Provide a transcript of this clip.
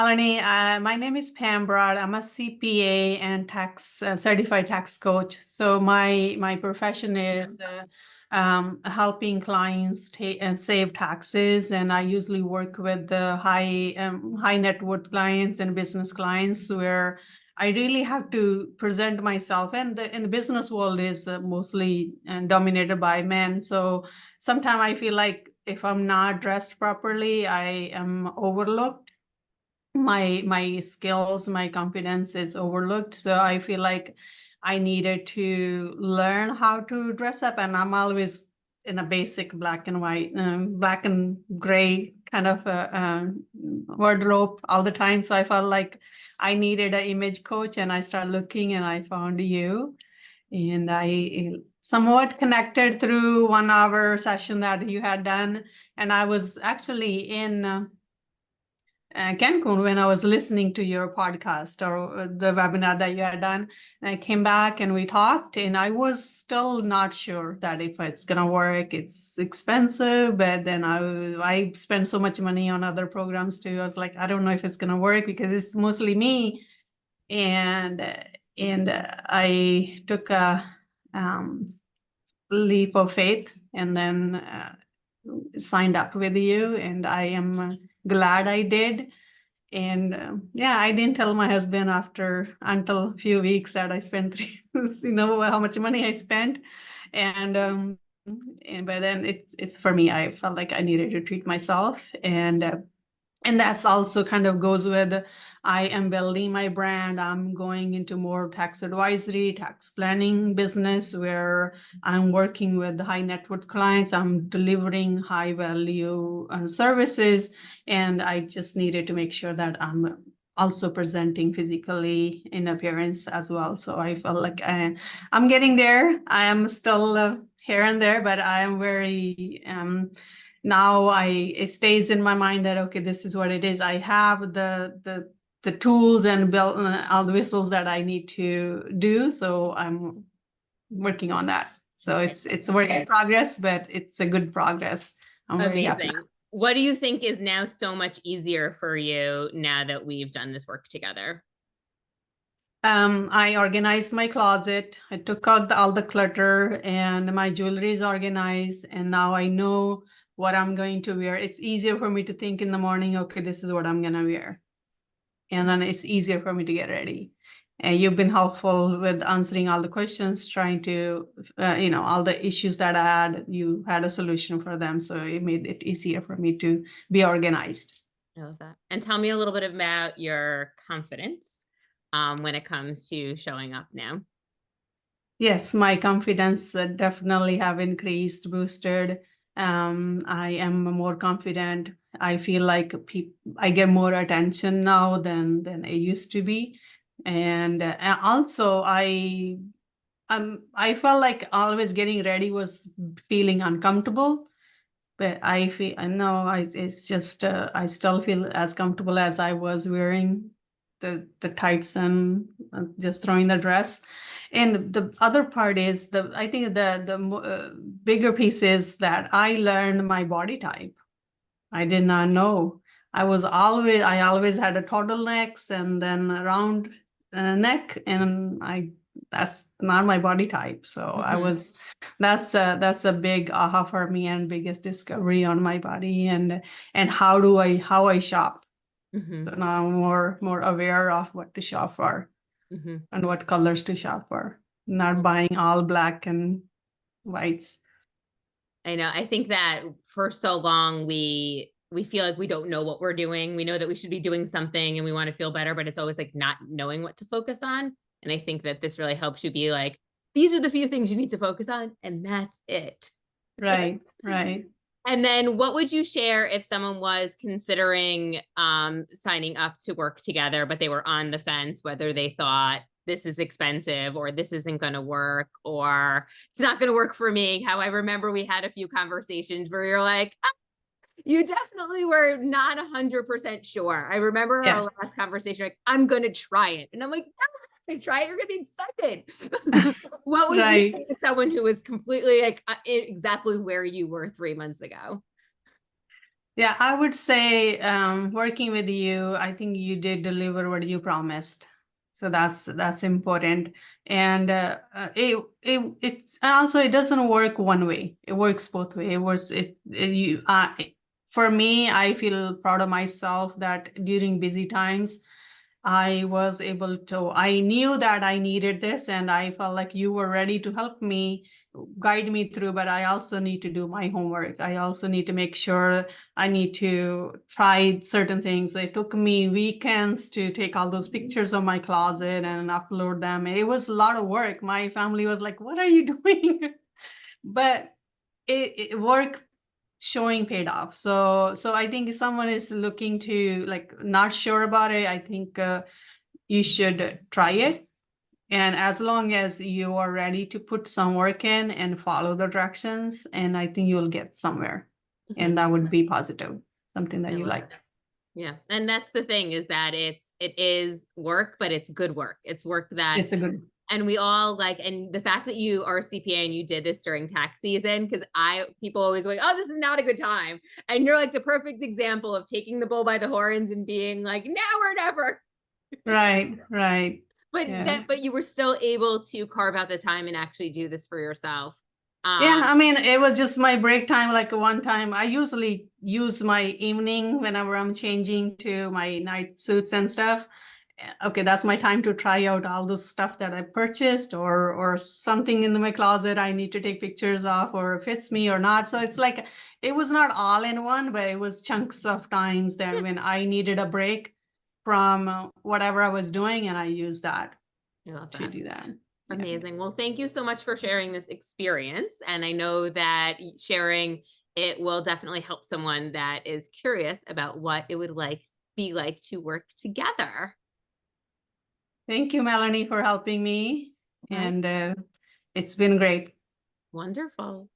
Melanie, my name is Pam Brar. I'm a CPA and tax certified tax coach. So my profession is helping clients and save taxes, and I usually work with the high net worth clients and business clients where I really have to present myself. And in the business world is mostly dominated by men. So sometimes I feel like if I'm not dressed properly, I am overlooked. My skills, my confidence is overlooked. So I feel like I needed to learn how to dress up, and I'm always in a basic black and white, black and gray kind of wardrobe all the time. So I felt like I needed an image coach, and I started looking, and I found you, and I somewhat connected through 1 hour session that you had done, and I was actually in Cancun when I was listening to your podcast or the webinar that you had done. And I came back and we talked, and I was still not sure that if it's gonna work. It's expensive, but then I spend so much money on other programs too. I was like, I don't know if it's gonna work because it's mostly me. And I took a leap of faith, and then signed up with you, and I am glad I did. And yeah, I didn't tell my husband until a few weeks that I spent how much money I spent. And but then it's for me. I felt like I needed to treat myself, and that's also kind of goes with I am building my brand. I'm going into more tax advisory, tax planning business where I'm working with high net worth clients. I'm delivering high value services, and I just needed to make sure that I'm also presenting physically in appearance as well. So I felt like I'm getting there. I am still here and there, but I am very now it stays in my mind that okay, this is what it is. I have the tools and build all the whistles that I need to do, so I'm working on that. So it's a work in progress, but it's a good progress. I'm very happy. Amazing. What do you think is now so much easier for you now that we've done this work together? I organized my closet. I took out all the clutter, and my jewelry is organized. And now I know what I'm going to wear. It's easier for me to think in the morning, okay, this is what I'm going to wear. And then it's easier for me to get ready. And you've been helpful with answering all the questions, trying to, all the issues that I had, you had a solution for them. So it made it easier for me to be organized. I love that. And tell me a little bit about your confidence when it comes to showing up now. Yes, my confidence definitely have increased, boosted. I am more confident. I feel like I get more attention now than I used to be, and also I felt like always getting ready was feeling uncomfortable. But I know it's just I still feel as comfortable as I was wearing the tights and just throwing the dress. And the other part is I think the bigger piece is that I learned my body type. I did not know. I always had a turtlenecks and then a round neck, and that's not my body type. So that's a big aha for me and biggest discovery on my body and how I shop. So now I'm more aware of what to shop for and what colors to shop for. Not buying all black and whites. I know. I think that for so long we feel like we don't know what we're doing. We know that we should be doing something and we want to feel better, but it's always like not knowing what to focus on. And I think that this really helps you be like, these are the few things you need to focus on, and that's it. Right, right. And then what would you share if someone was considering signing up to work together, but they were on the fence, whether they thought this is expensive or this isn't going to work or it's not going to work for me? How I remember we had a few conversations where you're like, ah, you definitely were not 100% sure. I remember our last conversation, like, I'm going to try it. And I'm like, try it, you're gonna be excited. What would you say to someone who was completely like exactly where you were 3 months ago? Yeah, I would say working with you, I think you did deliver what you promised. So that's important. And it's also it doesn't work one way. It works both way. For me, I feel proud of myself that during busy times I knew that I needed this and I felt like you were ready to help me, guide me through, but I also need to do my homework. I also need to make sure I need to try certain things. It took me weekends to take all those pictures of my closet and upload them. It was a lot of work. My family was like, "What are you doing?" But it work showing paid off. So I think if someone is looking to like not sure about it, I think you should try it. And as long as you are ready to put some work in and follow the directions, and I think you'll get somewhere. Mhm. And that would be positive, something that I you love like. that. Yeah. And that's the thing is that it is work, but it's good work. It's work that, It's a good, and we all like, and the fact that you are a CPA and you did this during tax season, because people always like, oh, this is not a good time. And you're like the perfect example of taking the bull by the horns and being like, now or never. right. Yeah. But you were still able to carve out the time and actually do this for yourself. Yeah, I mean, it was just my break time. Like one time, I usually use my evening whenever I'm changing to my night suits and stuff. Okay, that's my time to try out all the stuff that I purchased or something in my closet I need to take pictures of or fits me or not. So it's like it was not all in one, but it was chunks of times that when I needed a break from whatever I was doing, and I used that I love to that. do that. Yeah. Amazing. Well, thank you so much for sharing this experience. And I know that sharing it will definitely help someone that is curious about what it would be like to work together. Thank you, Melanie, for helping me. All right. And it's been great. Wonderful.